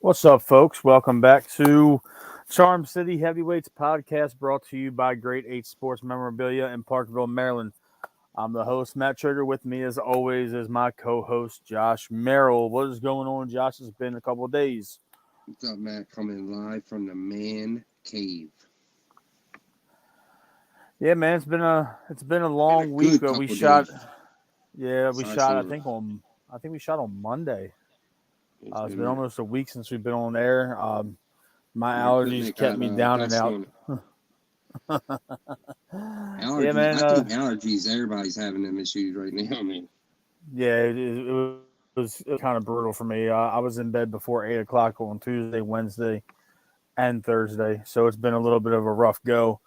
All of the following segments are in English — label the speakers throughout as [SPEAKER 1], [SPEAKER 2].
[SPEAKER 1] What's up, folks? Welcome back to Charm City Heavyweights podcast brought to you by Great 8 Sports Memorabilia in Parkville, Maryland. I'm the host, Matt Trigger. With me, as always, is my co-host, Josh Merrill. What is going on, Josh? It's been a couple of days.
[SPEAKER 2] What's up, Matt? Coming live from the man cave.
[SPEAKER 1] Yeah, man, it's been a long week. We shot.
[SPEAKER 2] Days.
[SPEAKER 1] Yeah, we shot. I think we shot on Monday. It's been almost a week since we've been on air. My allergies kept me down and out.
[SPEAKER 2] Allergies. Yeah, man. I think allergies. Everybody's having them issues right now, man.
[SPEAKER 1] Yeah, it was kind of brutal for me. I was in bed before 8 o'clock on Tuesday, Wednesday, and Thursday, so it's been a little bit of a rough go.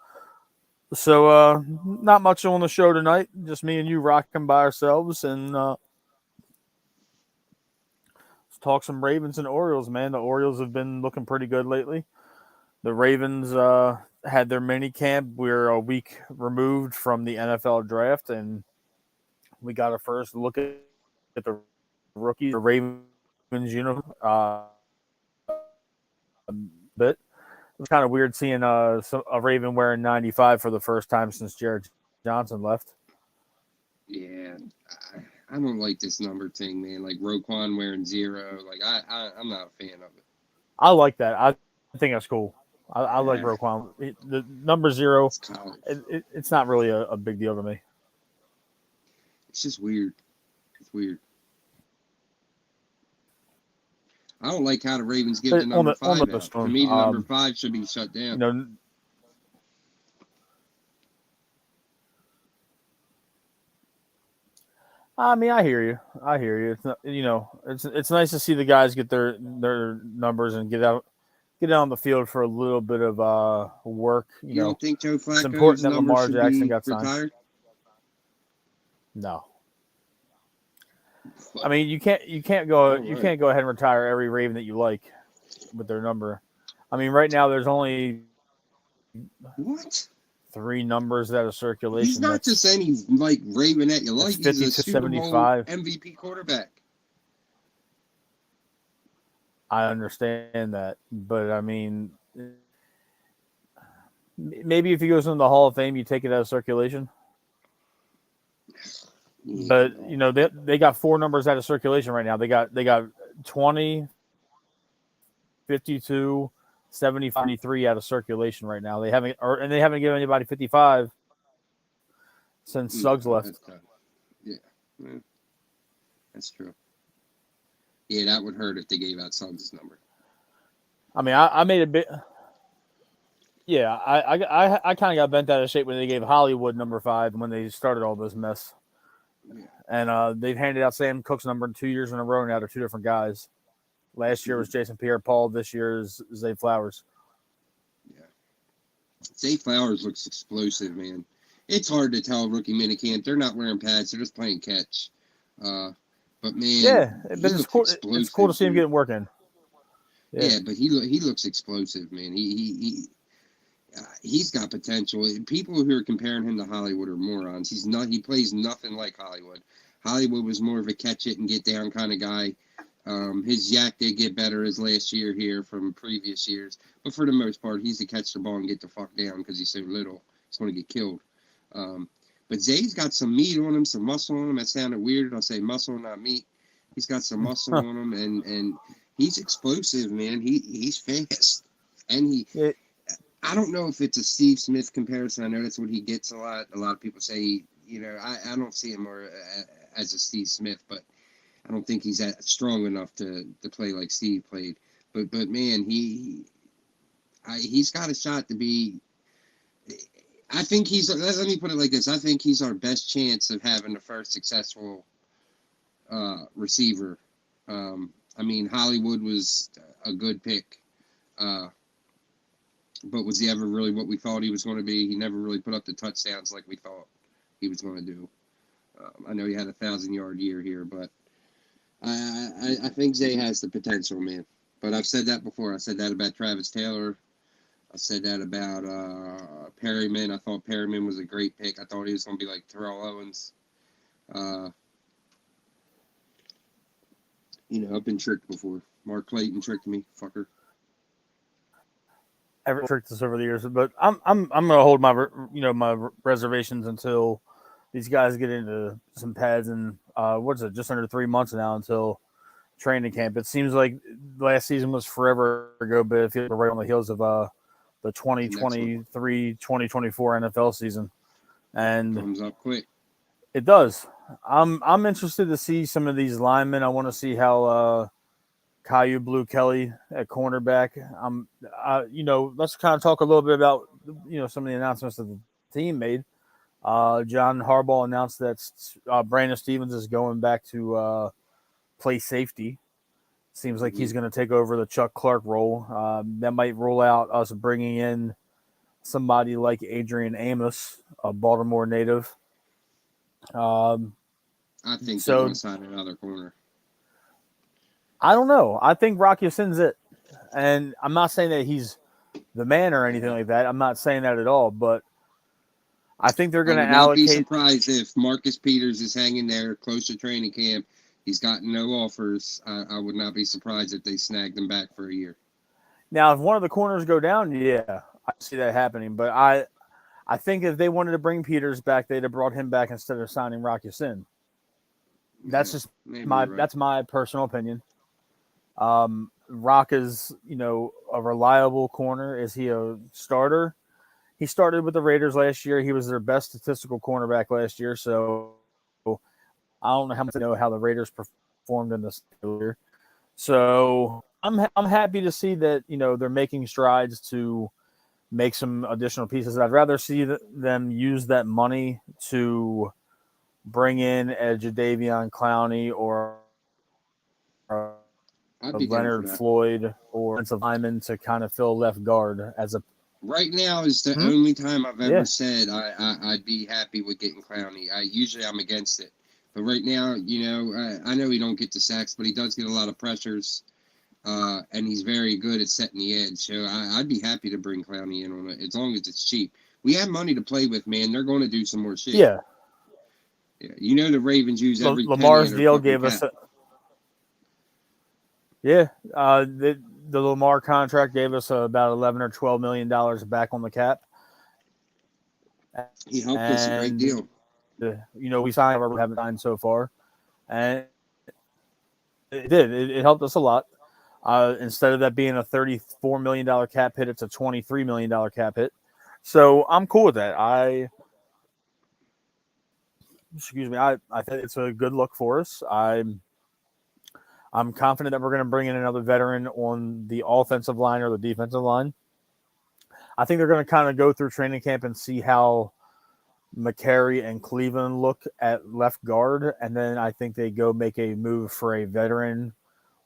[SPEAKER 1] So, not much on the show tonight. Just me and you rocking by ourselves, and let's talk some Ravens and Orioles, man. The Orioles have been looking pretty good lately. The Ravens had their mini camp. We're a week removed from the NFL draft, and we got a first look at the rookies, the Ravens uniform. But it was kind of weird seeing a Raven wearing 95 for the first time since Jared Johnson left.
[SPEAKER 2] Yeah, I don't like this number thing, man. Like Roquan wearing 0. Like I'm not a fan of it.
[SPEAKER 1] I like that. I think that's cool. I like Roquan. The number 0, it's not really a big deal to me.
[SPEAKER 2] It's just weird. It's weird. I don't like how the Ravens give the number 5 out. To me, the number 5 should be shut down.
[SPEAKER 1] You know, I mean, I hear you. It's not, it's nice to see the guys get their numbers and get out on the field for a little bit of work.
[SPEAKER 2] You don't think Joe Flacco's
[SPEAKER 1] it's important that
[SPEAKER 2] number
[SPEAKER 1] Lamar
[SPEAKER 2] should
[SPEAKER 1] Jackson
[SPEAKER 2] be
[SPEAKER 1] got signed.
[SPEAKER 2] Retired?
[SPEAKER 1] No. I mean, you can't go ahead and retire every Raven that you like with their number. I mean, right now there's only 3 numbers out of circulation.
[SPEAKER 2] He's not just any Raven that you like. He's a Super Bowl MVP quarterback.
[SPEAKER 1] I understand that, but I mean, maybe if he goes into the Hall of Fame, you take it out of circulation. But they got 4 numbers out of circulation right now. They got 20, 52, 75, 73 out of circulation right now. They haven't given anybody 55 since Suggs left.
[SPEAKER 2] Yeah, that's true. Yeah, that would hurt if they gave out Suggs' number.
[SPEAKER 1] I mean, I made a bit. Yeah, I kind of got bent out of shape when they gave Hollywood number 5 when they started all this mess. Yeah. And they've handed out Sam Cook's number 2 years in a row now to 2 different guys. Last year was Jason Pierre-Paul. This year is Zay Flowers.
[SPEAKER 2] Yeah. Zay Flowers looks explosive, man. It's hard to tell rookie minicamp. They're not wearing pads. They're just playing catch. But, man.
[SPEAKER 1] Yeah, but it's cool to see him getting work in.
[SPEAKER 2] Yeah, but he looks explosive, man. He's got potential. People who are comparing him to Hollywood are morons. He's not. He plays nothing like Hollywood. Hollywood was more of a catch it and get down kind of guy. His yak did get better his last year here from previous years, but for the most part, he's to catch the ball and get the fuck down because he's so little. He's going to get killed. But Zay's got some meat on him, some muscle on him. That sounded weird. I'll say muscle, not meat. He's got some muscle on him, and he's explosive, man. He's fast, and I don't know if it's a Steve Smith comparison. I know that's what he gets a lot. A lot of people say I don't see him more as a Steve Smith, but I don't think he's that strong enough to play like Steve played. But man, he's got a shot to be. I think let me put it like this. I think he's our best chance of having the first successful receiver. I mean, Hollywood was a good pick, but was he ever really what we thought he was going to be? He never really put up the touchdowns like we thought he was going to do. I know he had a 1,000-yard year here, but I think Zay has the potential, man. But I've said that before. I said that about Travis Taylor. I said that about Perryman. I thought Perryman was a great pick. I thought he was going to be like Terrell Owens. I've been tricked before. Mark Clayton tricked me, fucker.
[SPEAKER 1] Ever tricked us over the years, but I'm gonna hold my reservations until these guys get into some pads and just under 3 months now until training camp. It seems like last season was forever ago, but it feels right on the heels of the 2023-2024 NFL season, and
[SPEAKER 2] comes up quick.
[SPEAKER 1] It does. I'm interested to see some of these linemen. I want to see how Caillou Blue Kelly at cornerback. Let's kind of talk a little bit about some of the announcements that the team made. John Harbaugh announced that Brandon Stevens is going back to play safety. Seems like he's going to take over the Chuck Clark role. That might rule out us bringing in somebody like Adrian Amos, a Baltimore native.
[SPEAKER 2] I think they're going to sign another corner.
[SPEAKER 1] I don't know. I think Rock Ya-Sin's it. And I'm not saying that he's the man or anything like that. I'm not saying that at all. But I think they're going to allocate.
[SPEAKER 2] I would not be surprised if Marcus Peters is hanging there close to training camp. He's gotten no offers. I would not be surprised if they snagged him back for a year.
[SPEAKER 1] Now, if one of the corners go down, yeah, I see that happening. But I think if they wanted to bring Peters back, they'd have brought him back instead of signing Rock Ya-Sin. That's just that's my personal opinion. Rock is, a reliable corner. Is he a starter? He started with the Raiders last year. He was their best statistical cornerback last year. So I don't know how the Raiders performed in this year. So I'm happy to see that, they're making strides to make some additional pieces. I'd rather see them use that money to bring in a Jadeveon Clowney or Leonard Floyd or offensive lineman to kind of fill left guard as a.
[SPEAKER 2] Right now is the only time I've ever said I'd be happy with getting Clowney. Usually I'm against it, but right now, I know he don't get the sacks, but he does get a lot of pressures, and he's very good at setting the edge. So I'd be happy to bring Clowney in on it as long as it's cheap. We have money to play with, man. They're going to do some more shit.
[SPEAKER 1] Yeah.
[SPEAKER 2] Yeah, the Ravens use every
[SPEAKER 1] Lamar's deal gave us. The Lamar contract gave us about $11 or $12 million back on the cap.
[SPEAKER 2] He helped us a great deal.
[SPEAKER 1] We signed whatever we haven't signed so far, and it did. It helped us a lot. Instead of that being a $34 million cap hit, it's a $23 million cap hit. So I'm cool with that. I think it's a good look for us. I'm confident that we're going to bring in another veteran on the offensive line or the defensive line. I think they're going to kind of go through training camp and see how McCary and Cleveland look at left guard, and then I think they go make a move for a veteran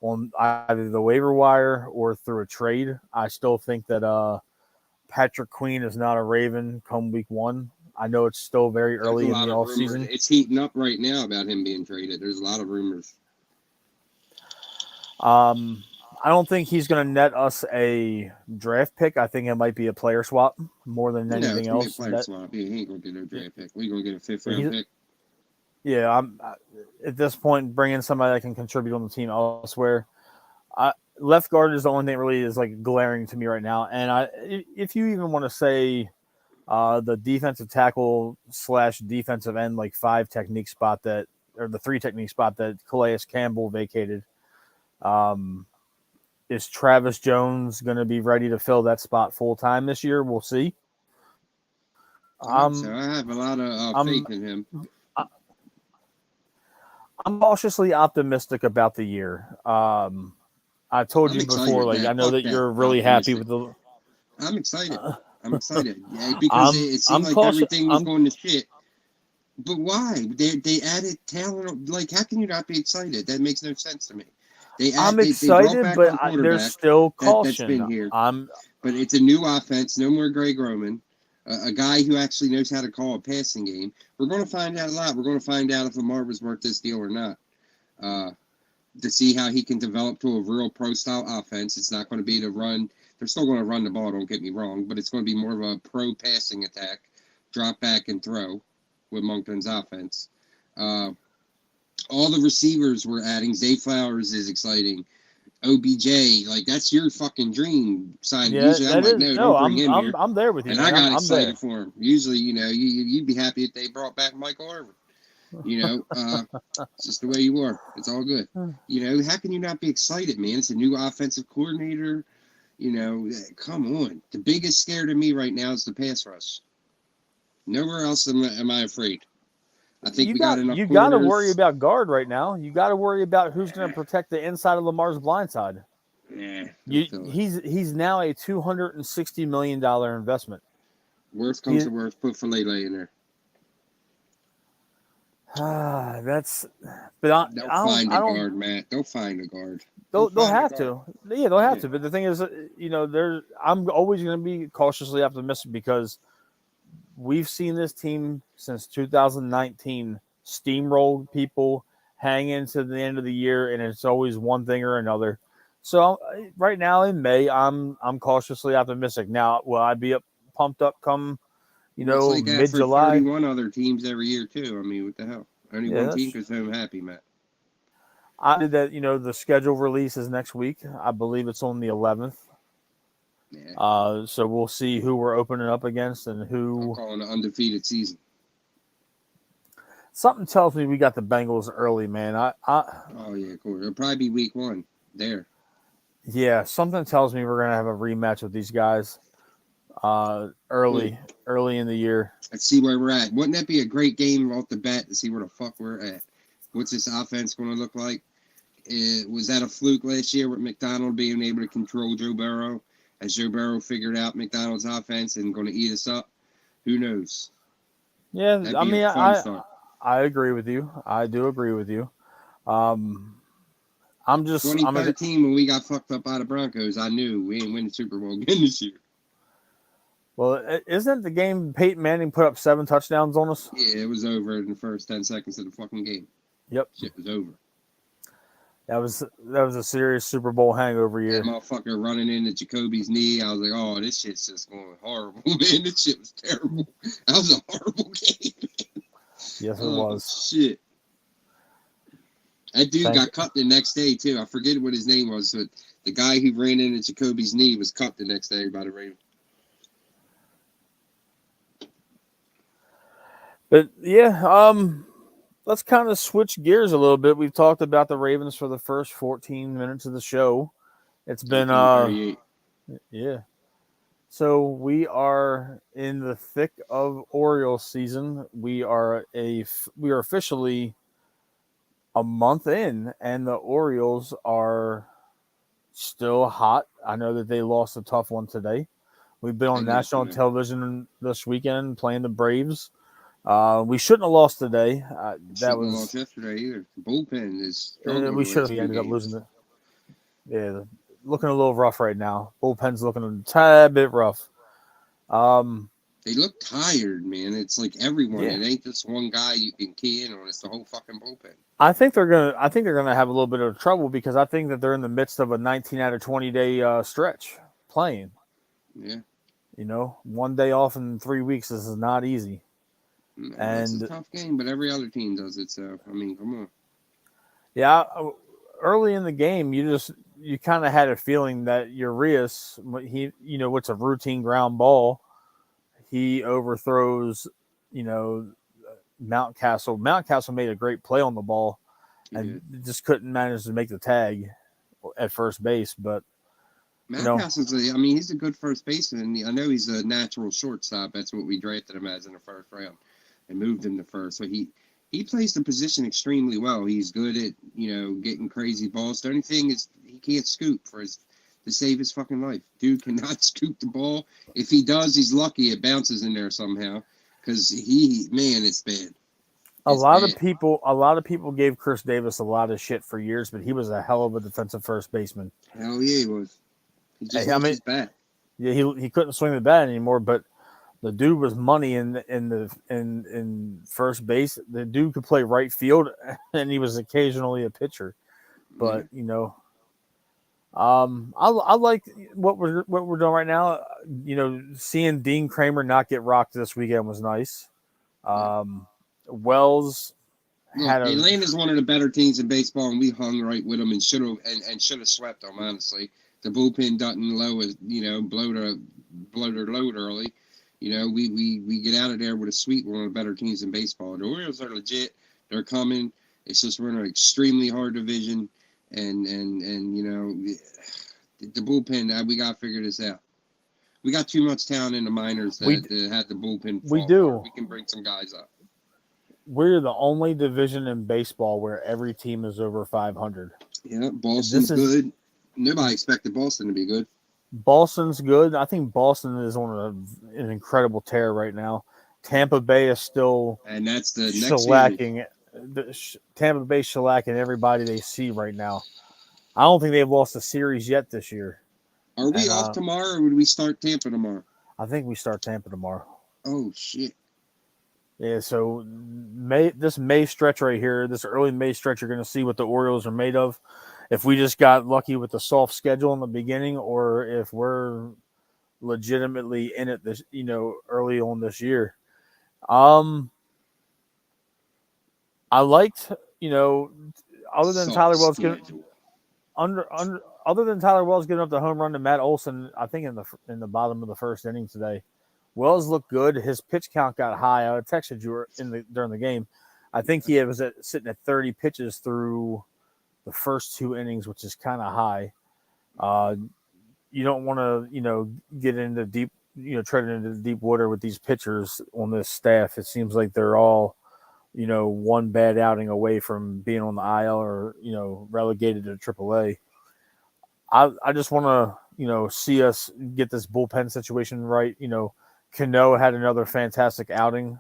[SPEAKER 1] on either the waiver wire or through a trade. I still think that Patrick Queen is not a Raven come week 1. I know it's still very early in the offseason.
[SPEAKER 2] It's heating up right now about him being traded. There's a lot of rumors.
[SPEAKER 1] I don't think he's going to net us a draft pick. I think it might be a player swap more than anything else.
[SPEAKER 2] It's going to be a player swap. He ain't going to get a draft pick. We're going to get a 5th-round pick.
[SPEAKER 1] Yeah, I'm at this point bringing somebody that can contribute on the team elsewhere. Left guard is the only thing that really is like glaring to me right now. And if you even want to say the defensive tackle / defensive end like 5 technique spot the 3 technique spot that Calais Campbell vacated. Is Travis Jones going to be ready to fill that spot full time this year? We'll see.
[SPEAKER 2] I hope so.
[SPEAKER 1] I'm
[SPEAKER 2] I have a lot of
[SPEAKER 1] I'm
[SPEAKER 2] faith in him.
[SPEAKER 1] I'm cautiously optimistic about the year. I told
[SPEAKER 2] I'm
[SPEAKER 1] you before,
[SPEAKER 2] excited,
[SPEAKER 1] like I
[SPEAKER 2] man.
[SPEAKER 1] know
[SPEAKER 2] Fuck
[SPEAKER 1] that
[SPEAKER 2] that.
[SPEAKER 1] you're really happy
[SPEAKER 2] Optimistic.
[SPEAKER 1] with the.
[SPEAKER 2] I'm excited.
[SPEAKER 1] Uh,
[SPEAKER 2] I'm excited. Yeah, because it seemed
[SPEAKER 1] I'm
[SPEAKER 2] like
[SPEAKER 1] cautious.
[SPEAKER 2] everything was going to shit. But why? They added talent. Like, how can you not be excited? That makes no sense to me.
[SPEAKER 1] I'm
[SPEAKER 2] They brought
[SPEAKER 1] excited,
[SPEAKER 2] back
[SPEAKER 1] but
[SPEAKER 2] our
[SPEAKER 1] there's
[SPEAKER 2] quarterback
[SPEAKER 1] still
[SPEAKER 2] that's
[SPEAKER 1] caution.
[SPEAKER 2] been here.
[SPEAKER 1] I'm
[SPEAKER 2] But it's a new offense. No more Greg Roman, a guy who actually knows how to call a passing game. We're going to find out a lot. We're going to find out if Lamar was worth this deal or not. To see how he can develop to a real pro style offense. It's not going to be to run. They're still going to run the ball. Don't get me wrong, but it's going to be more of a pro passing attack, drop back and throw, with Moncton's offense. Uh, all the receivers we're adding. Zay Flowers is exciting. OBJ, like that's your fucking dream side.
[SPEAKER 1] yeah,
[SPEAKER 2] Usually I'm
[SPEAKER 1] that
[SPEAKER 2] like,
[SPEAKER 1] is
[SPEAKER 2] no,
[SPEAKER 1] no.
[SPEAKER 2] don't bring him here.
[SPEAKER 1] I'm there with you,
[SPEAKER 2] And I
[SPEAKER 1] man.
[SPEAKER 2] got
[SPEAKER 1] I'm
[SPEAKER 2] excited
[SPEAKER 1] there.
[SPEAKER 2] for him. Usually, you'd be happy if they brought back Michael Irvin. It's just the way you are. It's all good. How can you not be excited, man? It's a new offensive coordinator. Come on. The biggest scare to me right now is the pass rush. Nowhere else am I afraid. I think we got enough
[SPEAKER 1] You got to worry
[SPEAKER 2] corners.
[SPEAKER 1] about guard right now. You got to worry about who's going to protect the inside of Lamar's blind side. He's now a $260 million investment.
[SPEAKER 2] Worst comes to worst, put Falele in there.
[SPEAKER 1] That's, but
[SPEAKER 2] They'll find a guard, Matt. They'll find a guard.
[SPEAKER 1] They'll have to. Yeah, they'll have to. But the thing is, I'm always going to be cautiously optimistic because we've seen this team since 2019 steamroll people, hang into the end of the year, and it's always one thing or another. So right now in May, I'm cautiously optimistic. Now, will I be pumped up come
[SPEAKER 2] it's like that
[SPEAKER 1] mid July?
[SPEAKER 2] 31 other teams every year too. I mean, what the hell? Only one team goes home happy, Matt.
[SPEAKER 1] I did that. The schedule release is next week. I believe it's on the 11th. Yeah. So we'll see who we're opening up against and who.
[SPEAKER 2] I'm calling an undefeated season.
[SPEAKER 1] Something tells me we got the Bengals early, man.
[SPEAKER 2] Oh yeah, cool. It'll probably be week 1 there.
[SPEAKER 1] Yeah, something tells me we're gonna have a rematch with these guys. Early in the year.
[SPEAKER 2] Let's see where we're at. Wouldn't that be a great game off the bat to see where the fuck we're at? What's this offense going to look like? Was that a fluke last year with McDonald being able to control Joe Burrow? As Joe Burrow figured out McDonald's offense and going to eat us up? Who knows?
[SPEAKER 1] Yeah, I mean, I agree with you. I do agree with you. I'm
[SPEAKER 2] 2013 when we got fucked up by the Broncos, I knew we ain't winning the Super Bowl again this year.
[SPEAKER 1] Well, isn't the game Peyton Manning put up 7 touchdowns on us?
[SPEAKER 2] Yeah, it was over in the first 10 seconds of the fucking game.
[SPEAKER 1] Yep.
[SPEAKER 2] Shit was over.
[SPEAKER 1] That was a serious Super Bowl hangover year.
[SPEAKER 2] That motherfucker running into Jacoby's knee. I was like, oh, this shit's just going horrible, man. This shit was terrible. That was a horrible game, man.
[SPEAKER 1] Yes, it was.
[SPEAKER 2] Shit. That dude got cut the next day, too. I forget what his name was, but the guy who ran into Jacoby's knee was cut the next day by the Ravens.
[SPEAKER 1] But yeah, let's kind of switch gears a little bit. We've talked about the Ravens for the first 14 minutes of the show. It's been yeah. So we are in the thick of Orioles season. We are officially a month in, and the Orioles are still hot. I know that they lost a tough one today. We've been on national television this weekend playing the Braves. We shouldn't have lost today. That was
[SPEAKER 2] lost yesterday either. The bullpen is.
[SPEAKER 1] We should have ended up losing it. Yeah, looking a little rough right now. Bullpen's looking a tad bit rough.
[SPEAKER 2] They look tired, man. It's like everyone. Yeah. It ain't just one guy you can key in on. It's the whole fucking bullpen.
[SPEAKER 1] I think they're gonna have a little bit of trouble because I think that they're in the midst of a 19 out of 20 day stretch playing.
[SPEAKER 2] Yeah.
[SPEAKER 1] 1 day off in 3 weeks. This is not easy.
[SPEAKER 2] No, it's a tough game, but every other team does it. So I mean, come on.
[SPEAKER 1] Yeah, early in the game, you kind of had a feeling that Urias, what's a routine ground ball, he overthrows, Mountcastle. Mountcastle made a great play on the ball, and just couldn't manage to make the tag at first base. But You know,
[SPEAKER 2] Mountcastle's he's a good first baseman. I know he's a natural shortstop. That's what we drafted him as in the first round and moved him to first. So he plays the position extremely well. He's good at, getting crazy balls. The only thing is he can't scoop to save his fucking life. Dude cannot scoop the ball. If he does, he's lucky it bounces in there somehow. Because it's bad.
[SPEAKER 1] a lot of people gave Chris Davis a lot of shit for years, but he was a hell of a defensive first baseman.
[SPEAKER 2] Hell yeah, he was. He just
[SPEAKER 1] Hey,
[SPEAKER 2] lost his bat.
[SPEAKER 1] Yeah, he couldn't swing the bat anymore, but the dude was money in first base. The dude could play right field, and he was occasionally a pitcher. But I like what we're doing right now. Seeing Dean Kramer not get rocked this weekend was nice. Wells
[SPEAKER 2] Atlanta's one of the better teams in baseball, and we hung right with them and should have swept them. Honestly, the bullpen doesn't blow their load early. We get out of there with a sweep. One of the better teams in baseball. The Orioles are legit. They're coming. It's just we're in an extremely hard division, and the bullpen. We got to figure this out. We got too much talent in the minors that had the bullpen.
[SPEAKER 1] We do.
[SPEAKER 2] We can bring some guys up.
[SPEAKER 1] We're the only division in baseball where every team is over 500.
[SPEAKER 2] Yeah, Boston's good. Nobody expected Boston to be good.
[SPEAKER 1] Boston's good. I think Boston is on an incredible tear right now. Tampa Bay is still,
[SPEAKER 2] and that's the
[SPEAKER 1] shellacking. Tampa Bay shellacking everybody they see right now. I don't think they've lost a series yet this year.
[SPEAKER 2] Are we off tomorrow, or would we start Tampa tomorrow?
[SPEAKER 1] I think we start Tampa tomorrow.
[SPEAKER 2] Oh shit!
[SPEAKER 1] Yeah, so this May stretch right here, this early May stretch, you're going to see what the Orioles are made of. If we just got lucky with the soft schedule in the beginning, or if we're legitimately in it this, early on this year. I liked, other than Tyler Wells getting other than Tyler Wells giving up the home run to Matt Olson, I think in the bottom of the first inning today. Wells looked good. His pitch count got high. I texted you during the game. I think he was sitting at 30 pitches through the first two innings, which is kind of high. You don't want to, get into deep, treading into deep water with these pitchers on this staff. It seems like they're all, one bad outing away from being on the IL or, relegated to AAA. I just want to, see us get this bullpen situation right. Cano had another fantastic outing.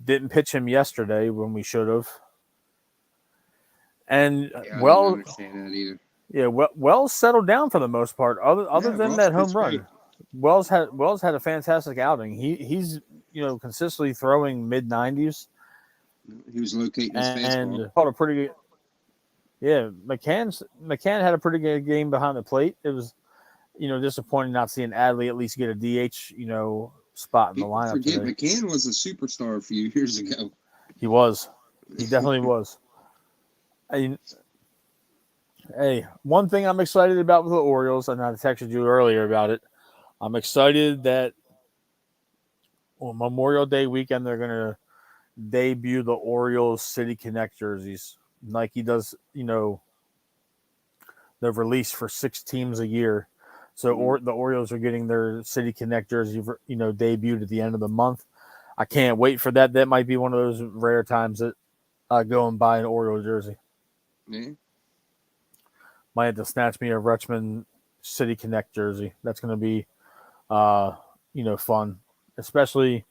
[SPEAKER 1] Didn't pitch him yesterday when we should have. And
[SPEAKER 2] I didn't understand that either.
[SPEAKER 1] Yeah, Wells settled down for the most part. Other than that home run, great. Wells had a fantastic outing. He's consistently throwing mid-90s.
[SPEAKER 2] He was locating his fastball.
[SPEAKER 1] And caught a pretty good. Yeah, McCann had a pretty good game behind the plate. It was, disappointing not seeing Adley at least get a DH, spot in the lineup.
[SPEAKER 2] Forget McCann was a superstar a few years ago.
[SPEAKER 1] He was. He definitely was. Hey, one thing I'm excited about with the Orioles, and I texted you earlier about it. I'm excited that on Memorial Day weekend they're going to debut the Orioles City Connect jerseys. Nike does, they're released for 6 teams a year. So the Orioles are getting their City Connect jersey, debuted at the end of the month. I can't wait for that. That might be one of those rare times that I go and buy an Oriole jersey.
[SPEAKER 2] Yeah.
[SPEAKER 1] Might have to snatch me a Richmond City Connect jersey. That's going to be, fun. Especially,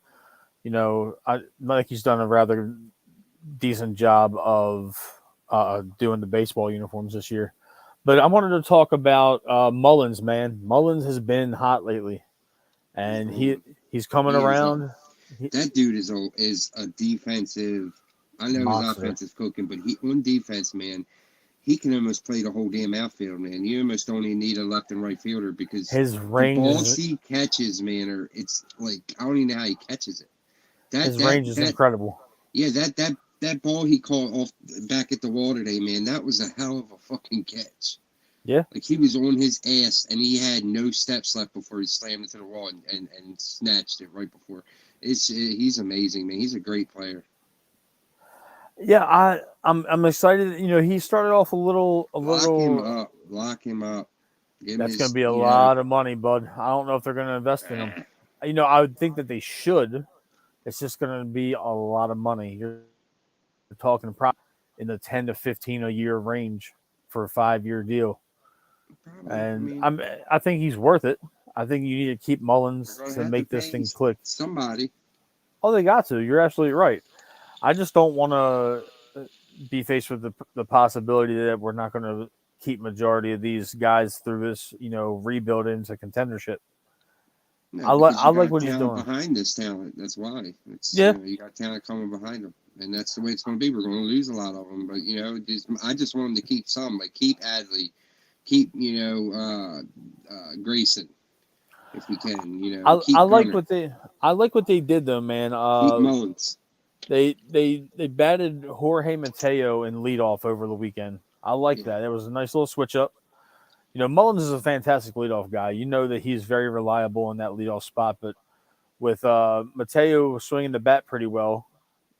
[SPEAKER 1] Nike's done a rather decent job of doing the baseball uniforms this year. But I wanted to talk about Mullins, man. Mullins has been hot lately, and he's coming around.
[SPEAKER 2] That dude is a defensive. I know
[SPEAKER 1] monster.
[SPEAKER 2] He's offensive cooking, but on defense, man, he can almost play the whole damn outfield, man. You almost only need a left and right fielder because
[SPEAKER 1] his range,
[SPEAKER 2] the balls he catches, man, it's like I don't even know how he catches it.
[SPEAKER 1] His range is incredible.
[SPEAKER 2] Yeah, that ball he caught off back at the wall today, man, that was a hell of a fucking catch.
[SPEAKER 1] Yeah.
[SPEAKER 2] Like he was on his ass and he had no steps left before he slammed into the wall and snatched it right before. He's amazing, man. He's a great player.
[SPEAKER 1] Yeah, I'm excited. He started off a little.
[SPEAKER 2] Lock him up. Give him
[SPEAKER 1] That's going to
[SPEAKER 2] his,
[SPEAKER 1] be a lot of money, bud. I don't know if they're going to invest in him. I would think that they should. It's just going to be a lot of money. You're talking probably in the 10 to 15 a year range for a 5-year deal,
[SPEAKER 2] probably. I
[SPEAKER 1] and
[SPEAKER 2] mean,
[SPEAKER 1] I think he's worth it. I think you need to keep
[SPEAKER 2] they're
[SPEAKER 1] Mullins
[SPEAKER 2] going to
[SPEAKER 1] to
[SPEAKER 2] have to
[SPEAKER 1] make this
[SPEAKER 2] pay
[SPEAKER 1] thing click.
[SPEAKER 2] somebody.
[SPEAKER 1] Oh, they got to. You're absolutely right. I just don't want to be faced with the possibility that we're not going to keep majority of these guys through this, rebuild into contendership.
[SPEAKER 2] No, because
[SPEAKER 1] I
[SPEAKER 2] you
[SPEAKER 1] like
[SPEAKER 2] got
[SPEAKER 1] what he's
[SPEAKER 2] talent
[SPEAKER 1] doing.
[SPEAKER 2] behind this talent. That's why. It's
[SPEAKER 1] Yeah,
[SPEAKER 2] you got talent coming behind them, and that's the way it's going to be. We're going to lose a lot of them, but I just want them to keep some, like keep Adley, keep Grayson, if we can,
[SPEAKER 1] I
[SPEAKER 2] keep
[SPEAKER 1] like
[SPEAKER 2] Gunner,
[SPEAKER 1] what they did though, man.
[SPEAKER 2] keep Mullins.
[SPEAKER 1] They batted Jorge Mateo in leadoff over the weekend. I like
[SPEAKER 2] Yeah,
[SPEAKER 1] that. It was a nice little switch up. Mullins is a fantastic leadoff guy. You know that he's very reliable in that leadoff spot, but with Mateo swinging the bat pretty well,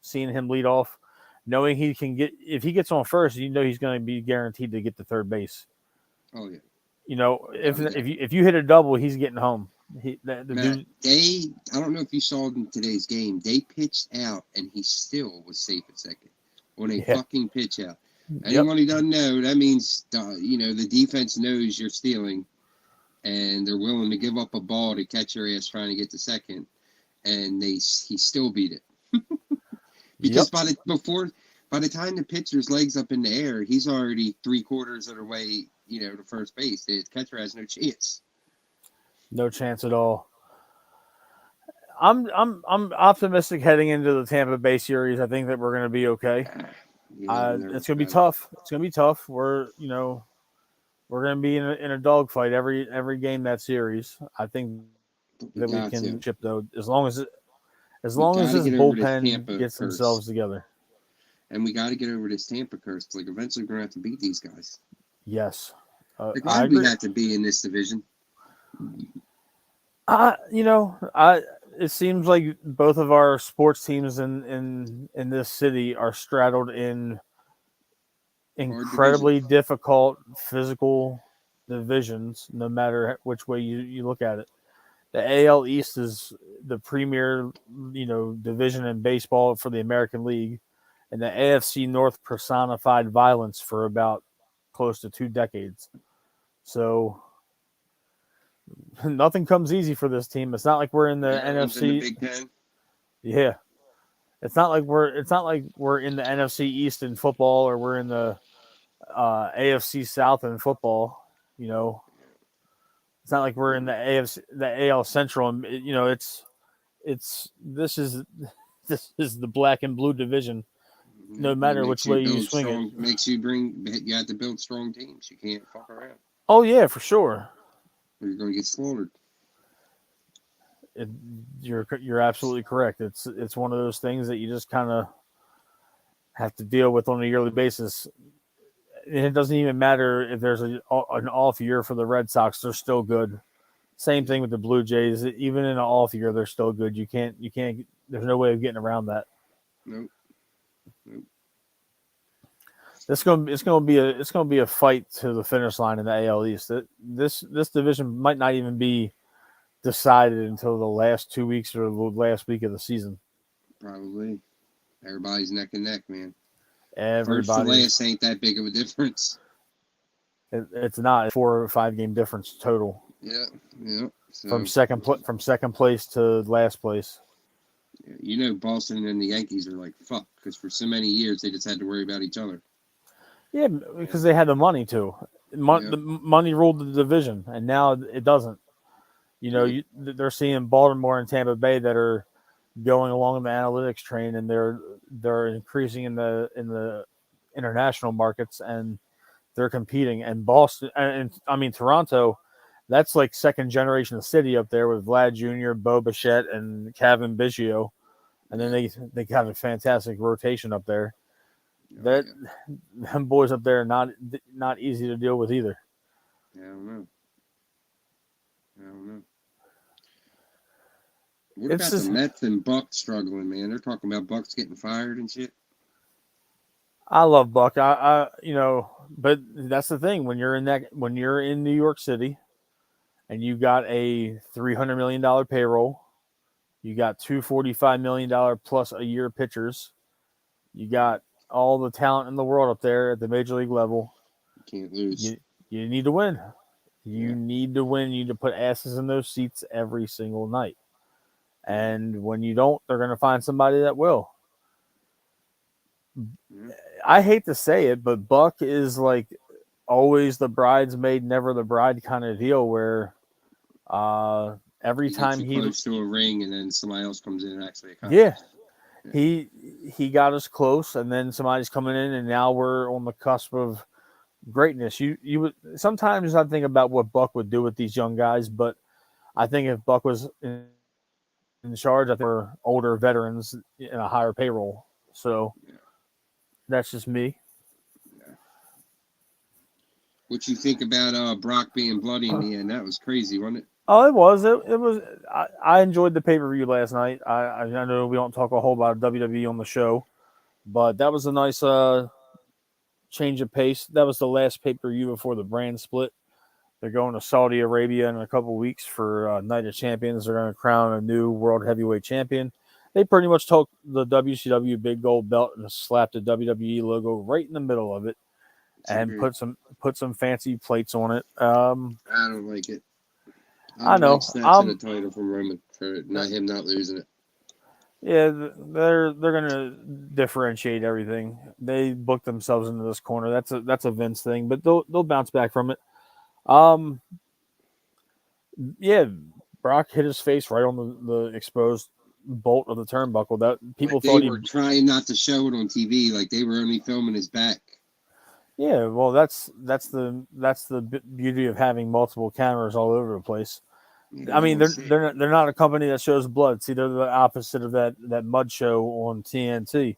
[SPEAKER 1] seeing him lead off, knowing he can get if he gets on first, he's going to be guaranteed to get to third base.
[SPEAKER 2] oh yeah,
[SPEAKER 1] If
[SPEAKER 2] without a doubt.
[SPEAKER 1] if you hit a double, he's getting home. The
[SPEAKER 2] Matt,
[SPEAKER 1] dude,
[SPEAKER 2] I don't know if you saw it in today's game. They pitched out, and he still was safe at second on a
[SPEAKER 1] yeah,
[SPEAKER 2] fucking pitch out.
[SPEAKER 1] yep,
[SPEAKER 2] Anyone who doesn't know, that means the defense knows you're stealing, and they're willing to give up a ball to catch your ass trying to get to second, and he still beat it
[SPEAKER 1] yep,
[SPEAKER 2] because by the time the pitcher's legs up in the air, he's already 3/4 of the way to first base. The catcher has no chance.
[SPEAKER 1] no chance at all. I'm optimistic heading into the Tampa Bay series. I think that we're going to be okay.
[SPEAKER 2] Yeah, we'll never
[SPEAKER 1] It's going to be
[SPEAKER 2] know.
[SPEAKER 1] tough. It's going to be tough. We're going to be in a dogfight every game that series. I think
[SPEAKER 2] We
[SPEAKER 1] that we
[SPEAKER 2] got
[SPEAKER 1] can
[SPEAKER 2] to.
[SPEAKER 1] chip though as
[SPEAKER 2] We
[SPEAKER 1] long as
[SPEAKER 2] got to
[SPEAKER 1] this
[SPEAKER 2] get over this
[SPEAKER 1] bullpen
[SPEAKER 2] Tampa
[SPEAKER 1] gets
[SPEAKER 2] curse.
[SPEAKER 1] themselves together.
[SPEAKER 2] And we got to get over this Tampa curse. Like, eventually, we're going to have to beat these guys.
[SPEAKER 1] Yes,
[SPEAKER 2] They're
[SPEAKER 1] I
[SPEAKER 2] glad we
[SPEAKER 1] agree.
[SPEAKER 2] had to be in this division.
[SPEAKER 1] I it seems like both of our sports teams in this city are straddled in
[SPEAKER 2] Hard division.
[SPEAKER 1] incredibly difficult physical divisions, no matter which way you look at it. The AL East is the premier, division in baseball for the American League, and the AFC North personified violence for about close to 2 decades. So nothing comes easy for this team. It's not like we're in the
[SPEAKER 2] Maryland's in the
[SPEAKER 1] NFC.
[SPEAKER 2] Big Ten.
[SPEAKER 1] Yeah, it's not like we're in the NFC East in football or we're in the AFC South in football. You know, it's not like we're in the AL Central, and it's this is the black and blue division. No
[SPEAKER 2] It
[SPEAKER 1] matter which
[SPEAKER 2] makes you
[SPEAKER 1] way you
[SPEAKER 2] build
[SPEAKER 1] swing it.
[SPEAKER 2] strong. You have to build strong teams. You can't fuck around.
[SPEAKER 1] Oh yeah, for sure.
[SPEAKER 2] Or you're going to get slaughtered.
[SPEAKER 1] It, you're absolutely correct. It's one of those things that you just kind of have to deal with on a yearly basis. And it doesn't even matter if there's an off year for the Red Sox; they're still good. Same thing with the Blue Jays. Even in an off year, they're still good. You can't. There's no way of getting around that.
[SPEAKER 2] Nope. Nope.
[SPEAKER 1] It's gonna be a fight to the finish line in the AL East. This division might not even be decided until the last 2 weeks or the last week of the season.
[SPEAKER 2] Probably. Everybody's neck and neck, man. First to
[SPEAKER 1] Everybody's
[SPEAKER 2] last ain't that big of a difference.
[SPEAKER 1] it's not a 4 or 5 game difference total
[SPEAKER 2] Yeah. Yeah. So,
[SPEAKER 1] from second place to last place.
[SPEAKER 2] Boston and the Yankees are like, fuck, because for so many years they just had to worry about each other.
[SPEAKER 1] Yeah, because they had the money to.
[SPEAKER 2] Yeah.
[SPEAKER 1] The money ruled the division, and now it doesn't. They're seeing Baltimore and Tampa Bay that are going along the analytics train, and they're increasing in the international markets, and they're competing. And Boston, and I mean Toronto, that's like second generation of city up there with Vlad Jr., Bo Bichette, and Kevin Biggio, and then they got a fantastic rotation up there. That them boys up there are not easy to deal with either.
[SPEAKER 2] I don't know. What
[SPEAKER 1] It's
[SPEAKER 2] about the
[SPEAKER 1] just
[SPEAKER 2] Mets and Bucks struggling, man? They're talking about Bucks getting fired and shit.
[SPEAKER 1] I love Buck. But that's the thing when you're in New York City, and you got a $300 million payroll, you got $245 million plus a year pitchers, you got all the talent in the world up there at the major league level.
[SPEAKER 2] You can't lose.
[SPEAKER 1] You need to win. You
[SPEAKER 2] Yeah.
[SPEAKER 1] need to win. You need to put asses in those seats every single night. And when you don't, they're going to find somebody that will.
[SPEAKER 2] Yeah.
[SPEAKER 1] I hate to say it, but Buck is like always the bridesmaid, never the bride kind of deal where every
[SPEAKER 2] He gets
[SPEAKER 1] time
[SPEAKER 2] you close to a ring, and then somebody else comes in and actually
[SPEAKER 1] yeah,
[SPEAKER 2] accomplishes.
[SPEAKER 1] he got us close, and then somebody's coming in, and now we're on the cusp of greatness. You would sometimes I think about what Buck would do with these young guys, but I think if Buck was in charge, I think we're older veterans in a higher payroll. So
[SPEAKER 2] Yeah. that's
[SPEAKER 1] just me.
[SPEAKER 2] Yeah. What you think about Brock being bloody in the end? That was crazy, wasn't it?
[SPEAKER 1] Oh, it was. It was. I enjoyed the pay per view last night. I know we don't talk a whole lot of WWE on the show, but that was a nice change of pace. That was the last pay per view before the brand split. They're going to Saudi Arabia in a couple of weeks for Night of Champions. They're going to crown a new world heavyweight champion. They pretty much took the WCW big gold belt and slapped the WWE logo right in the middle of it, and put some fancy plates on it.
[SPEAKER 2] I don't like it.
[SPEAKER 1] I know.
[SPEAKER 2] Like snatching the title from Roman for him not losing it.
[SPEAKER 1] Yeah, they're gonna differentiate everything. They booked themselves into this corner. That's a Vince thing, but they'll bounce back from it. Yeah, Brock hit his face right on the exposed bolt of the turnbuckle. That people
[SPEAKER 2] like
[SPEAKER 1] thought
[SPEAKER 2] they were trying not to show it on TV, like they were only filming his back.
[SPEAKER 1] Yeah, well, that's the beauty of having multiple cameras all over the place. I mean, they're not a company that shows blood. See, they're the opposite of that mud show on TNT,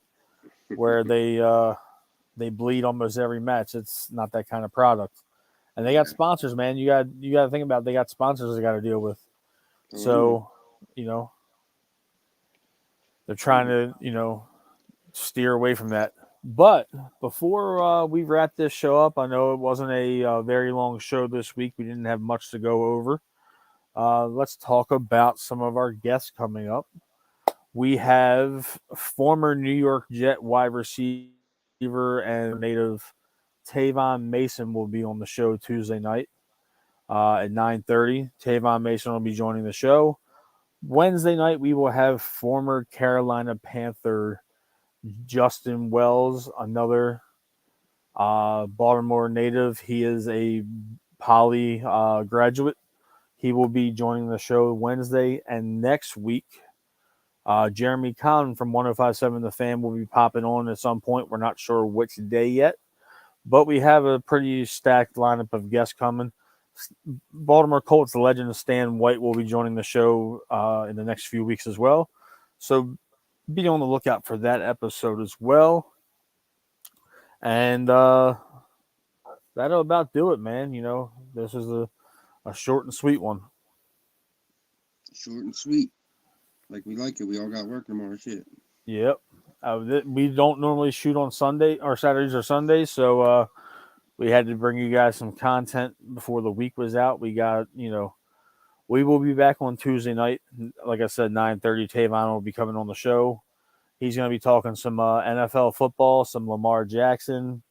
[SPEAKER 1] where they bleed almost every match. It's not that kind of product, and they got sponsors, man. You got to think about it. They got sponsors they got to deal with. So, they're trying to steer away from that. But before we wrap this show up, I know it wasn't a very long show this week. We didn't have much to go over. Let's talk about some of our guests coming up. We have former New York Jet wide receiver and native Tavon Mason will be on the show Tuesday night at 9:30. Tavon Mason will be joining the show. Wednesday night, we will have former Carolina Panther Justin Wells, another Baltimore native. He is a Poly graduate. He will be joining the show Wednesday. And next week, Jeremy Conn from 105.7 The Fan will be popping on at some point. We're not sure which day yet, but we have a pretty stacked lineup of guests coming. Baltimore Colts legend Stan White will be joining the show in the next few weeks as well. So be on the lookout for that episode as well. And that'll about do it, man. This is a short and sweet one.
[SPEAKER 2] Short and sweet. Like we like it. We all got work tomorrow. Shit.
[SPEAKER 1] Yep. We don't normally shoot on Sunday or Saturdays or Sundays, so we had to bring you guys some content before the week was out. We got, we will be back on Tuesday night. Like I said, 9:30. Tavon will be coming on the show. He's going to be talking some NFL football, some Lamar Jackson,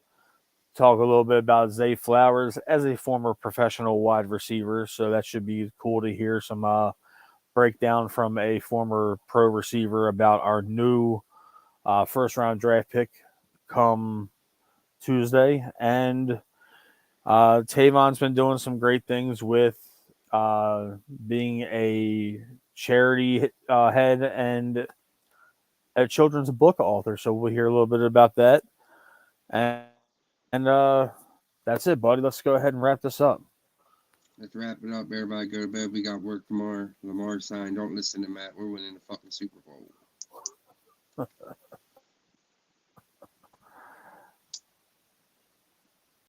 [SPEAKER 1] talk a little bit about Zay Flowers as a former professional wide receiver. So that should be cool to hear some breakdown from a former pro receiver about our new first round draft pick come Tuesday. And Tavon's been doing some great things with being a charity head and a children's book author. So we'll hear a little bit about that. And that's it, buddy. Let's go ahead and wrap this up.
[SPEAKER 2] Let's wrap it up. Everybody go to bed. We got work tomorrow. Lamar signed. Don't listen to Matt. We're winning the fucking Super Bowl.